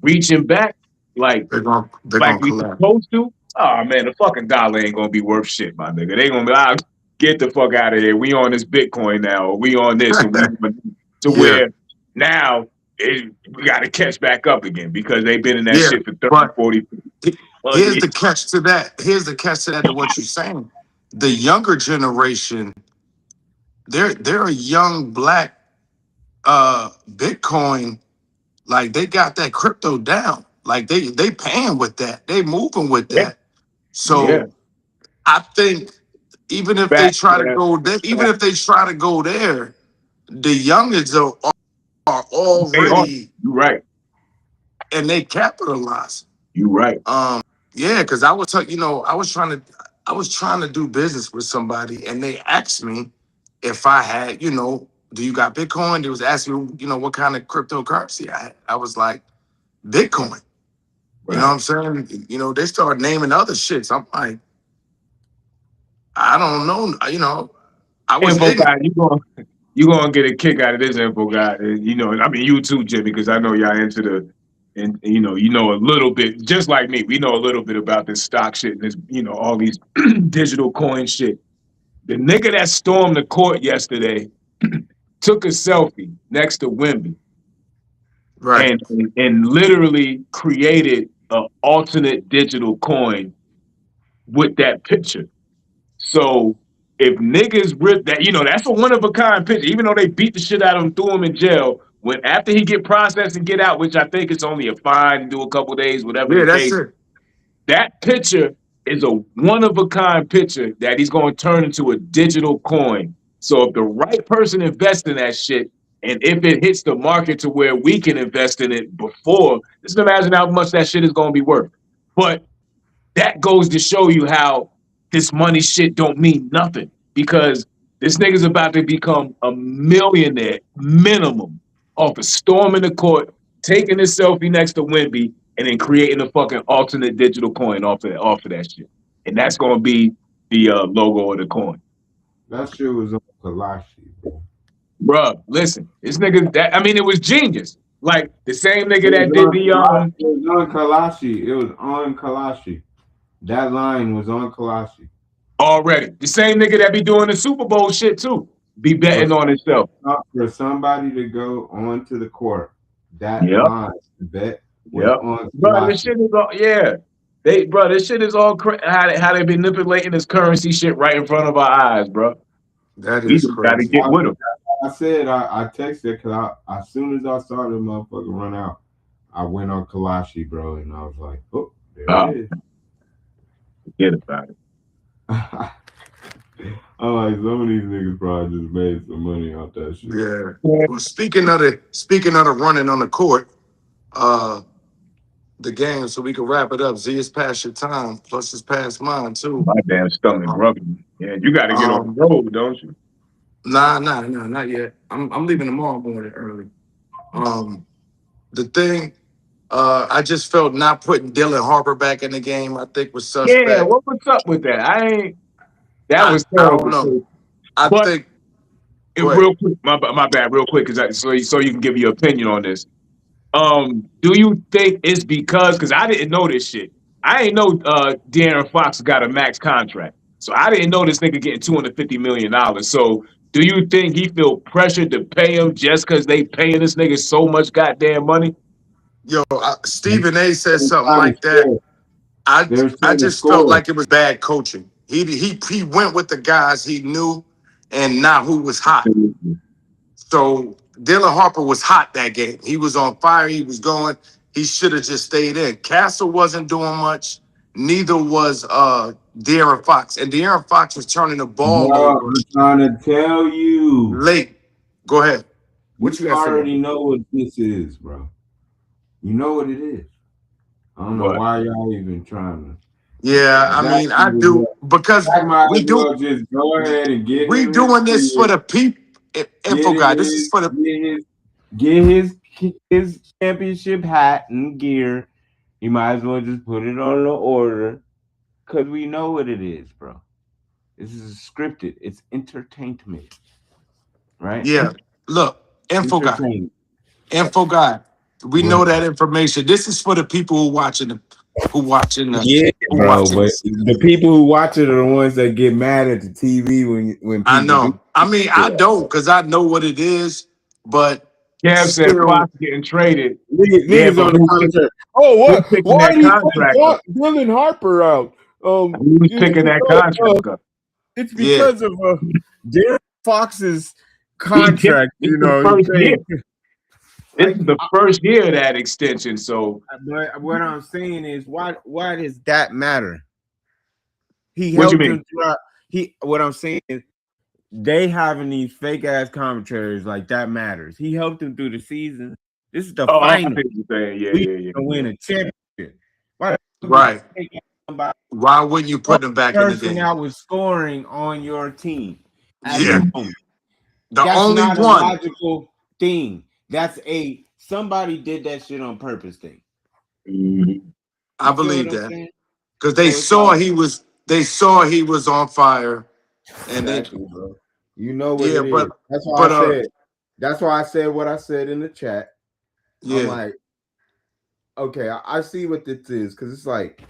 reaching back, like They're gonna we collapse. supposed to, oh man, the fucking dollar ain't gonna be worth shit, my nigga. They gonna be like, get the fuck out of here. We on this Bitcoin now, or we on this, or we to Yeah. where now we got to catch back up again because they've been in that Yeah. shit for 30, But 40 here's years. the catch to that. Here's the catch to that. To what you're saying, the younger generation, they're a young black Bitcoin. Like they got that crypto down. Like they paying with that. They moving with Yeah, that. yeah. So I think even if they Back, try to man. go there, even if they try to go there, the youngins are They on. already You right. and they capitalize. You right. Yeah, because I was trying to do business with somebody, and they asked me if I had, do you got Bitcoin? They was asking me, what kind of cryptocurrency I had. I was like, Bitcoin. You know what Right. I'm saying? They start naming other shits. I'm like, I don't know. I was Info ignorant. guy, you gonna get a kick out of this info guy. I mean you too, Jimmy, because I know y'all into the and you know a little bit, just like me. We know a little bit about this stock shit and this, all these digital coin shit. The nigga that stormed the court yesterday took a selfie next to Wimby Right. and literally created an alternate digital coin with that picture. So if niggas rip that, that's a one of a kind picture. Even though they beat the shit out of him, threw him in jail. When after he get processed and get out, which I think it's only a fine, do a couple days, whatever the Yeah, that's case. it. That picture is a one of a kind picture that he's going to turn into a digital coin. So if the right person invests in that shit, and if it hits the market to where we can invest in it before, just imagine how much that shit is going to be worth. But that goes to show you how this money shit don't mean nothing, because this nigga's about to become a millionaire minimum off of storming the court, taking a selfie next to Wimby, and then creating a fucking alternate digital coin off of that shit. And that's gonna be the logo of the coin. That shit was on Kalashi, bro. Bruh, listen, this nigga, it was genius. Like the same It nigga was that did on the Kalashi. It was on Kalashi. It was on Kalashi. That line was on Kalashi. already, the same nigga that be doing the Super Bowl shit too, be For betting on himself. for somebody to go onto the court, that Yep. line bet was Yep. on Bro, this Kalashi. shit is all, yeah. This shit is all how they been manipulating this currency shit right in front of our eyes, bro. That We is just gotta crazy. get with them. I said I texted because as soon as I saw the motherfucker run out, I went on Kalashi, bro, and I was like, oh, there Oh, it is. forget about it. I'm like, some of these niggas probably just made some money off that shit. Yeah. Well, speaking of the running on the court, uh, the game, so we can wrap it up. Z, it's past your time, plus it's past mine too. My damn stomach Um, grumbling. Yeah, you got to get on the um, road, don't you? nah, not yet. I'm leaving tomorrow morning early. Um, the thing, I just felt not putting Dylan Harper back in the game, I think was Yeah, suspect. what's up with that? I ain't. That was I don't terrible. know. I But think go ahead. real quick, my bad, real quick, because so you can give your opinion on this. Do you think it's because I didn't know this shit. I didn't know De'Aaron Fox got a max contract. So I didn't know this nigga getting $250 million. So do you think he feel pressured to pay him just because they paying this nigga so much goddamn money? Yo, Stephen A said something Trying to like that. score. I They're I trying to just felt score. like it was bad coaching. He went with the guys he knew and not who was hot. So Dylan Harper was hot that game. He was on fire. He was going. He should have just stayed in. Castle wasn't doing much. Neither was De'Aaron Fox. And De'Aaron Fox was turning the ball Bro, over I'm trying to tell you. late. Go ahead. You What you got for me? already know what this is, bro. You know what it is. I don't know What? why y'all even trying to. Yeah, I Zach, mean, I do because might we as well do just go ahead and get we him his doing this for gear, the people. get Info guy. This is his, for the get his championship hat and gear. You might as well just put it on the order, cause we know what it is, bro. This is scripted. It's entertainment, right? yeah. Look, Entertainment. info guy. We Go know ahead. that information. This is for the people Yeah, who bro. watching But this. the people who watch it are the ones that get mad at the TV when I people do know. I mean, I shit. don't because I know what it is, but Kev said still, Fox getting traded. Yeah, Niggas but on the commentary. Oh, who's what? picking Why that did he contract up? put Dylan Harper out? Who's picking that contract up? It's yeah, because of Darren Fox's This contract. is You the know, he first year. paid. This Like, is the first year of that extension. So but what I'm saying is, why does that matter? He what you helped mean? him throughout. What I'm saying is, they having these fake ass commentaries like that matters. He helped him through the season. This is the Oh, I final. think you're saying, We yeah. gonna win a championship. Why right. about Why wouldn't you one put them back in the person game? that was scoring on your team at Yeah, the Mhm. moment? the That's only not a one. logical thing. That's a somebody did that shit on purpose thing. Mhm. I You feel what believe I'm that saying? because So it's like they saw he was on fire, and they exactly, bro. You know what yeah, it is. That's why I but said. That's why I said what I said in the chat. I'm yeah, like, okay, I see what this is because it's like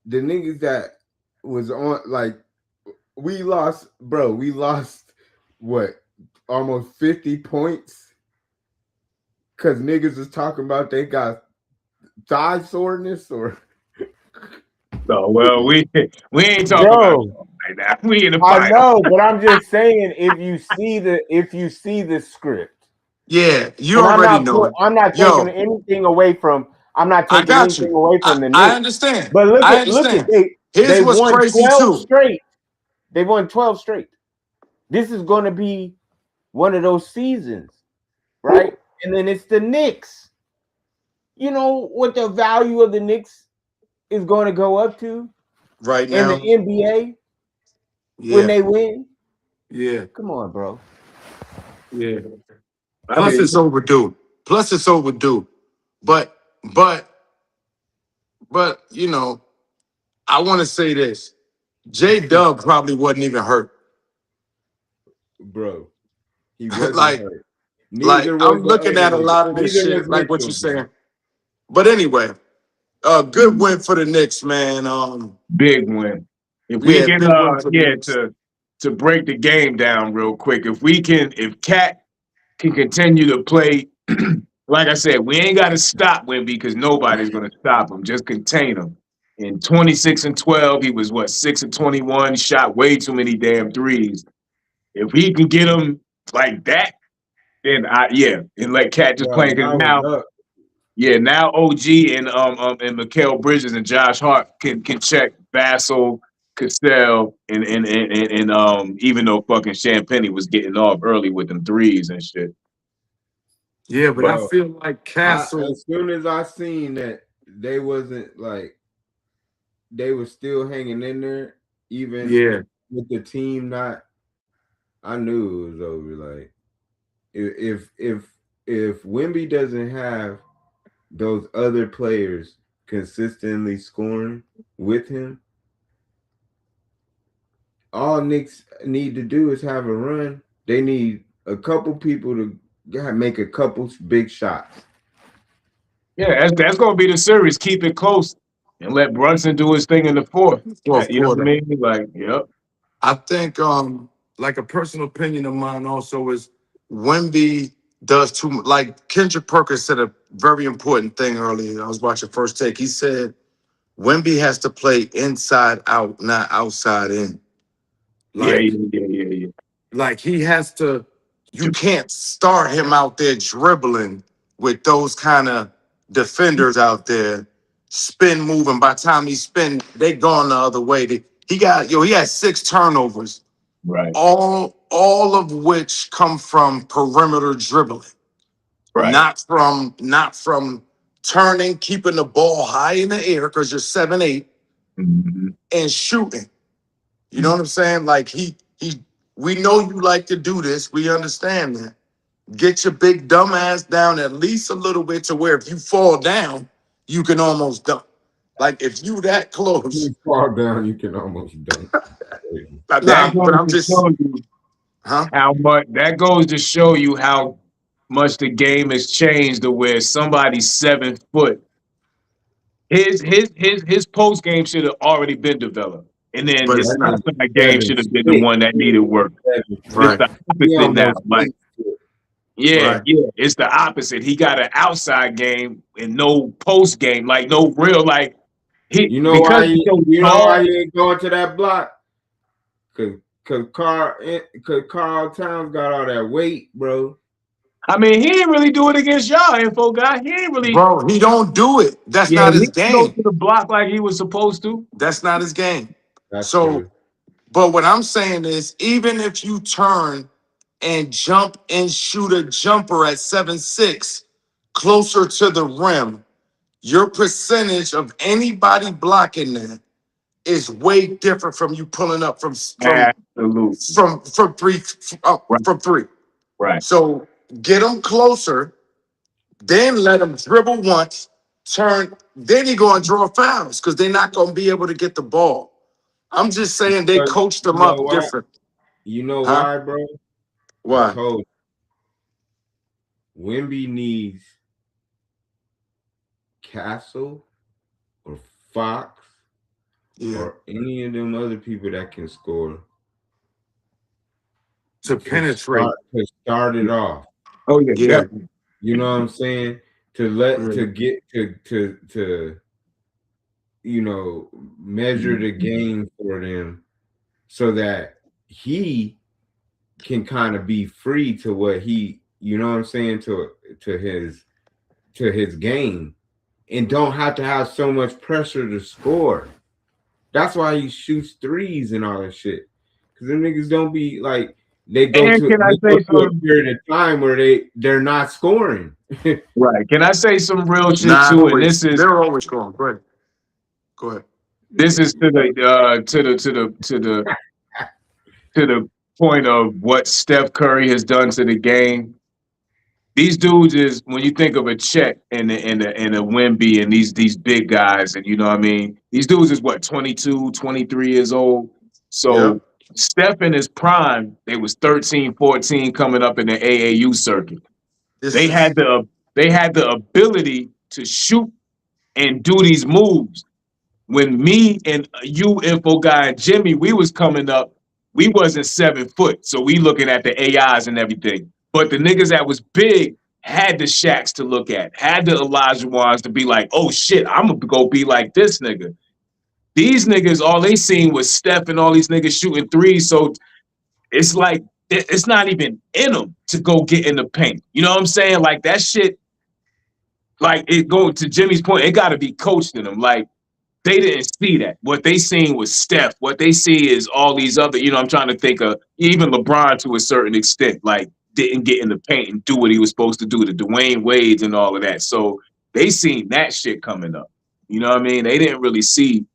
the niggas that was on like we lost, bro. We lost what almost 50 points because niggas is talking about they got thigh soreness or So well, we ain't talking about bro. like that. We in the I final. know, but I'm just saying if you see the script, yeah, you and already know. I'm not taking Yo, anything away from I got you. the I Knicks. understand. But I look at understand. Here's they what's won crazy 12 too. straight. They won 12 straight. This is going to be one of those seasons, right? And then it's the Knicks. You know what the value of the Knicks is going to go up to Right in the now, NBA when yeah, they win? yeah, Come on, bro. yeah. I Plus, hear it's you. overdue. Plus, it's overdue. But, but, but, I want to say this. J Dub probably wasn't even hurt. Bro, he wasn't like, hurt. Neither was I'm the looking other at a nigga. lot of this Neither was shit, like what Mitchell, you're bro. saying. But anyway, good win for the Knicks, man. Big win. If we Yeah, can, big win for the Knicks. to break the game down real quick. If Cat can continue to play, like I said, we ain't got to stop Wimby because nobody's going to stop him. Just contain him. In 26 and 12, he was 6 and 21. Shot way too many damn threes. If he can get him like that, then and let Cat just Bro, play. Because now, Yeah, now OG and Mikal Bridges and Josh Hart can check Vassell, Cassell, and even though fucking Champagne was getting off early with them threes and shit. Yeah, but I Bro, feel like Castle. as soon as I seen that they wasn't like they were still hanging in there, even Yeah, with the team not, I knew it was over. Like if Wimby doesn't have those other players consistently scoring with him, all Knicks need to do is have a run. They need a couple people to make a couple big shots. Yeah, that's gonna be the series. Keep it close and let Brunson do his thing in the fourth. fourth You know what I quarter. mean? Like, yep. I think like a personal opinion of mine also is Wemby does too much. Like Kendrick Perkins said a very important thing earlier. I was watching First Take. He said Wemby has to play inside out, not outside in. Yeah, Like, yeah. like he has to, you can't start him out there dribbling with those kind of defenders out there, spin moving. By the time he spin, they gone the other way. He had 6 turnovers, Right, all of which come from perimeter dribbling, right. not from turning, keeping the ball high in the air because you're 7'8" Mhm. and shooting. You know what I'm saying? Like we know you like to do this. We understand that. Get your big dumb ass down at least a little bit to where if you fall down, you can almost dunk. Like if you that close, You fall down, you can almost dunk. That but goes I'm to just, show you huh? how much. That goes to show you how much the game has changed to where somebody's 7 foot. His post game should have already been developed, and then But his it's That not nigga outside game should have been the 7'6". one that needed work. 7'6". It's right, the He opposite now. almost Like, 6'4". yeah, right. yeah, it's the opposite. He got an outside game and no post game, like no real like he You know because why he's so you know why tall. he ain't going to that block? Cause Carl Towns got all that weight, bro. I mean, he didn't really do it against y'all, info guy. He ain't really. Bro, he don't do it. That's Yeah, not he his didn't go game. to the block like he was supposed to. That's not his game. That's So, true. but what I'm saying is, even if you turn and jump and shoot a jumper at 7'6", closer to the rim, your percentage of anybody blocking that is way different from you pulling up Absolutely. from three Right, from three. right. So get them closer, then let them dribble once, turn, then he going to draw fouls because they're not going to be able to get the ball. I'm just saying they But coached you them know up why? different. You know Huh? why, bro? Why? Because Wimby needs Castle or Fox Yeah. or any of them other people that can score To penetrate. to start it off. Oh yeah, Yeah. definitely. You know what I'm saying? To get to measure the game for them so that he can kind of be free to what he, you know what I'm saying, to his game, and don't have to have so much pressure to score. That's why he shoots threes and all that shit. Cause them niggas don't be like And can I go say through a some period of time where they're not scoring. right? Can I say some real shit Nah, too? And this is they're always going. Go ahead. Go ahead. to the point of what Steph Curry has done to the game. These dudes is when you think of a Chet and a Wemby and these big guys, and you know what I mean? These dudes is what, 22, 23 years old. Yep. So Steph in his prime, they was 13, 14 coming up in the AAU circuit. This They is had the ability to shoot and do these moves. When me and you, info guy, and Jimmy, we was coming up, we wasn't 7 foot. So we looking at the AIs and everything. But the niggas that was big had the Shaqs to look at, had the Elijah Wans to be like, oh shit, I'm gonna go be like this nigga. These niggas, all they seen was Steph and all these niggas shooting threes. So it's like it's not even in them to go get in the paint. You know what I'm saying? Like that shit. like it going to Jimmy's point, it got to be coached in them. Like they didn't see that. What they seen was Steph. What they see is all these other, I'm trying to think of even LeBron to a certain extent, like didn't get in the paint and do what he was supposed to do, the Dwayne Wades and all of that. So they seen that shit coming up. You know what I mean? They didn't really see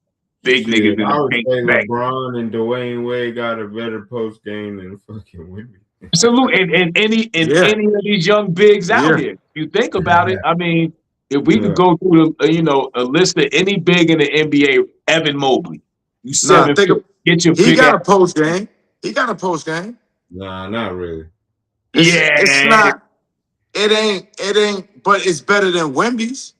big niggas Shit, in I the would paint say back. LeBron and Dwayne Wade got a better post game than fucking Wemby. Absolutely. And Yeah, any of these young bigs out yeah. here, if you think about it, I mean, if we could Yeah. go through a list of any big in the NBA, Evan Mobley, you Nah, 7 foot, get your he big ass. got a post game. He got a post game. Nah, not really. It's Yeah, not. It ain't. But it's better than Wemby's.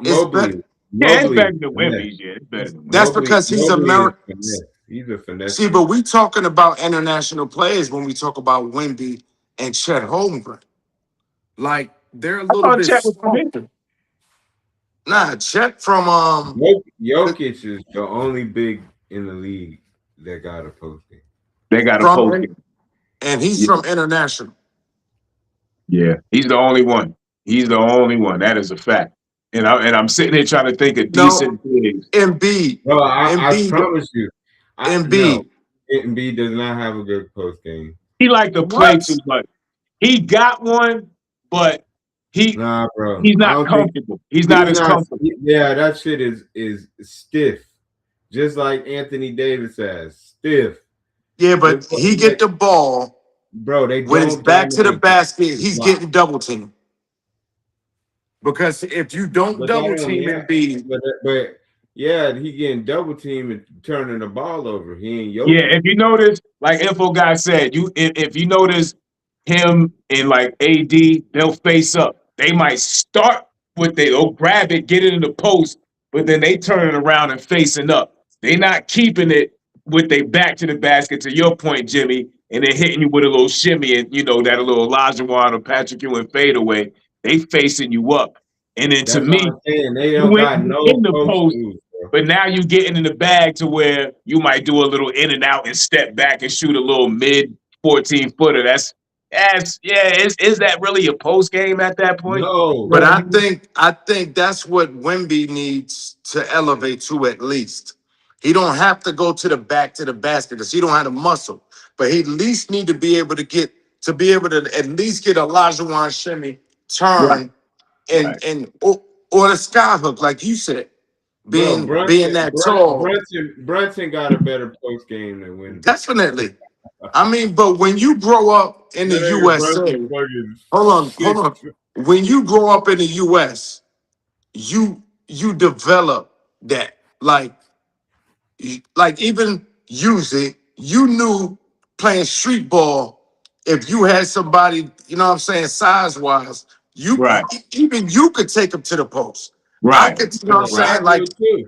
It's better. Mobley. yeah, it's Mobley better is than finesse. Wemby's. Yeah, it's better than That's Wemby. because he's Mobley is American. finesse. He's a finesse. See, but we talking about international players when we talk about Wemby and Chet Holmgren. Like they're a I little thought bit Chet was from softer. here. Nah, Chet from Jokic is the only big in the league that got a post game. They got a from post. and he's Yeah, from international. yeah, he's the only one. He's the only one. That is a fact. And I'm sitting here trying to think of No, decent bigs. Embiid, Bro, I Embiid, promise you, no, Embiid. Embiid does not have a good post game. He liked to play What? too much. He got one, but he Nah, bro. he's I not don't think comfortable. He's not as comfortable. Yeah, that shit is stiff, just like Anthony Davis has stiff. Yeah, but he get the ball Bro, they when it's don't back to the dominate basket. the He's block. getting double teamed because if you don't But double that only team happens. Embiid, But yeah, he getting double team and turning the ball over. He ain't Yeah, Jokic. if you notice, like Info Guy said, if you notice him and like AD, they'll face up. They might start with they'll grab it, get it in the post, but then they turn it around and facing up. They not keeping it with their back to the basket. To your point, Jimmy, and then hitting you with a little shimmy and that a little Olajuwon or Patrick Ewing fadeaway. They facing you up, and then to That's what me, I'm saying. They you don't went got no in the post post. moves, bro. But now you getting in the bag to where you might do a little in and out and step back and shoot a little mid 14-footer. That's yeah. Is that really a post game at that point? No. but I think that's what Wemby needs to elevate to at least. He don't have to go to the back to the basket because he don't have the muscle, but he at least need to be able to at least get a Olajuwon shimmy Right, turn right. or the sky hook like you said. Bro, Being that tall, Brunson got a better post game than Wemby. definitely. I mean, but when you grow up in the That nigga USA, Brunson fucking hold on. When you grow up in the US, you develop that. Like even using, you knew playing street ball, if you had somebody, you know what I'm saying, size-wise, Right, even you could take them to the post. I right, could, you know what I'm right, saying? Like too.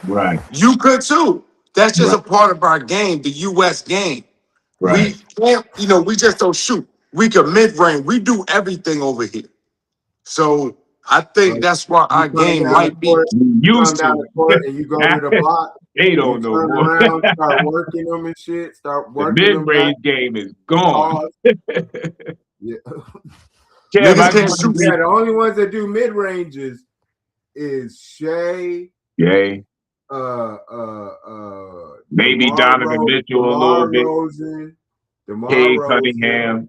right, you could too. That's just right, a part of our game, the US game. We right. can't, we just don't shoot. We can mid-range. We do everything over here. So I think Like, that's why You our come game down the might be court, You you used come down to the court and you go to the it. block, They you don't know turn more. around, start working them and shit, start The working mid them back. range game is gone. Pause. Yeah. Kev, niggas I just can't want to shoot. say, Yeah, the only ones that do mid ranges is Shea, yay. uh, Maybe Donovan Mitchell a little bit. DeMar Cade Rosen. Cunningham.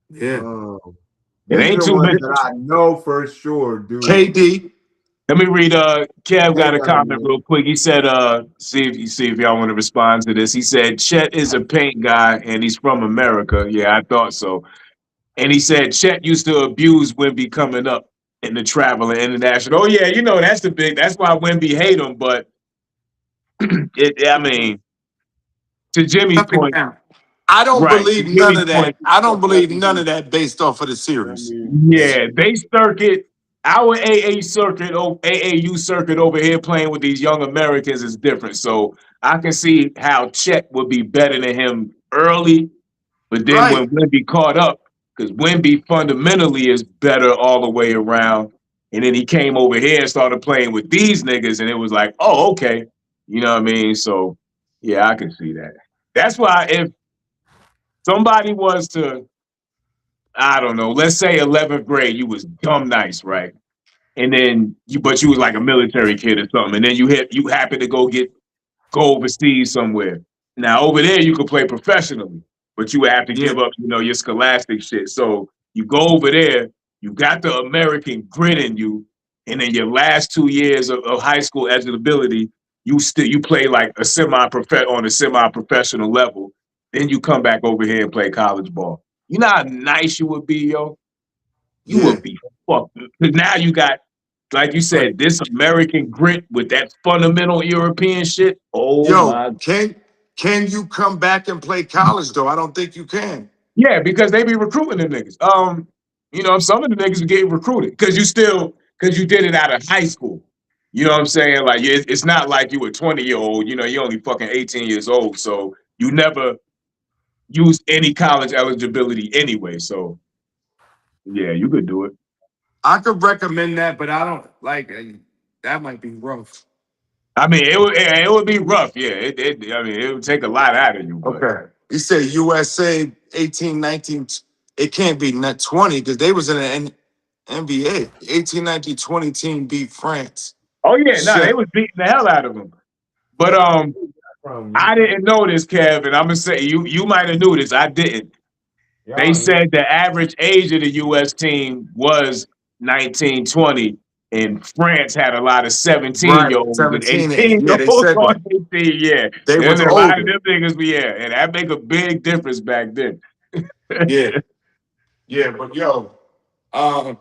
Yeah. It These ain't are the too ones many. that I know for sure do. KD. Let me read. Kev got a got comment it. real quick. He said, see if y'all want to respond to this. He said, Chet is a paint guy and he's from America. Yeah, I thought so. And he said Chet used to abuse Wemby coming up in the travel and international. Oh yeah, that's why Wemby hate him. But I mean, to Jimmy's point, I don't right? To believe none Jimmy's of that. point, I don't believe none of that based off of the series. yeah, they circuit our AAU circuit over here playing with these young Americans is different. So I can see how Chet would be better than him early, but then Right. when Wemby caught up, because Wemby fundamentally is better all the way around, and then he came over here and started playing with these niggas, and it was like, oh, okay, you know what I mean? So yeah, I can see that. That's why if somebody was to I don't know, let's say 11th grade, you was dumb nice, right? And then but you was like a military kid or something, and then you happen to go overseas somewhere. Now over there you could play professionally, but you would have to Yeah. give up, your scholastic shit. So you go over there, you got the American grit in you, and then your last 2 years of high school eligibility, you play like on a semi-professional level. Then you come back over here and play college ball. You know how nice you would be, yo? You Yeah. would be fucked. Because now you got, like you Like, said, this American grit with that fundamental European shit. Oh yo, my. can you come back and play college though? I don't think you can. Yeah, because they be recruiting them niggas. Some of the niggas be getting recruited because you did it out of high school. You know what I'm saying? Like, it's not like you a 20-year-old. You only fucking 18 years old, so you never used any college eligibility anyway. So yeah, you could do it. I could recommend that, but I don't like that might be rough. I mean, it would be rough. Yeah, I mean, it would take a lot out of you, but Okay. You say USA 18, 19, it can't be not 20 because they was in the NBA. 18, 19, 20 team beat France. oh yeah, no, they Shit. was beating the hell out of them. But I didn't know this, Kev, and I'm gonna say you might have knew this. I didn't. They said the average age of the U.S. team was 19, 20, and France had a lot of 17 Right. year olds and 17. 18 Yeah, year they olds said on that. their team. Yeah, They there's was a lot of older. them niggas. Yeah, and that make a big difference back then. Yeah. Yeah, but yo, um,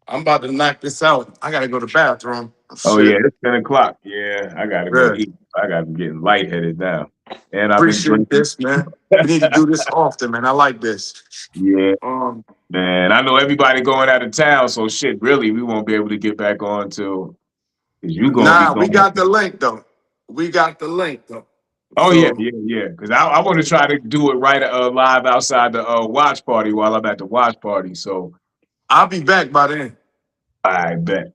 I'm about to knock this out. I gotta go to the bathroom. Oh yeah, Shit. it's 10 o'clock. Yeah, I gotta go Yeah. eat. I gotta be getting lightheaded now, and I've been Appreciate drinking. this, man. We need to do this often, man. I like this. Yeah, Um, man. I know everybody going out of town, so shit. Really, we won't be able to get back on till because you gonna be nah, we going. got the link though. We got the link though. Oh yeah, So yeah, yeah. Because I want to try to do it right live outside the watch party while I'm at the watch party. So I'll be back by then. I bet.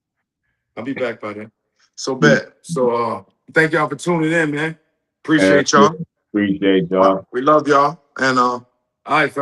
I'll be back by then. So bet. So thank y'all for tuning in, man. Yeah, Appreciate y'all. appreciate All right, y'all. we love y'all. And all right, fellas.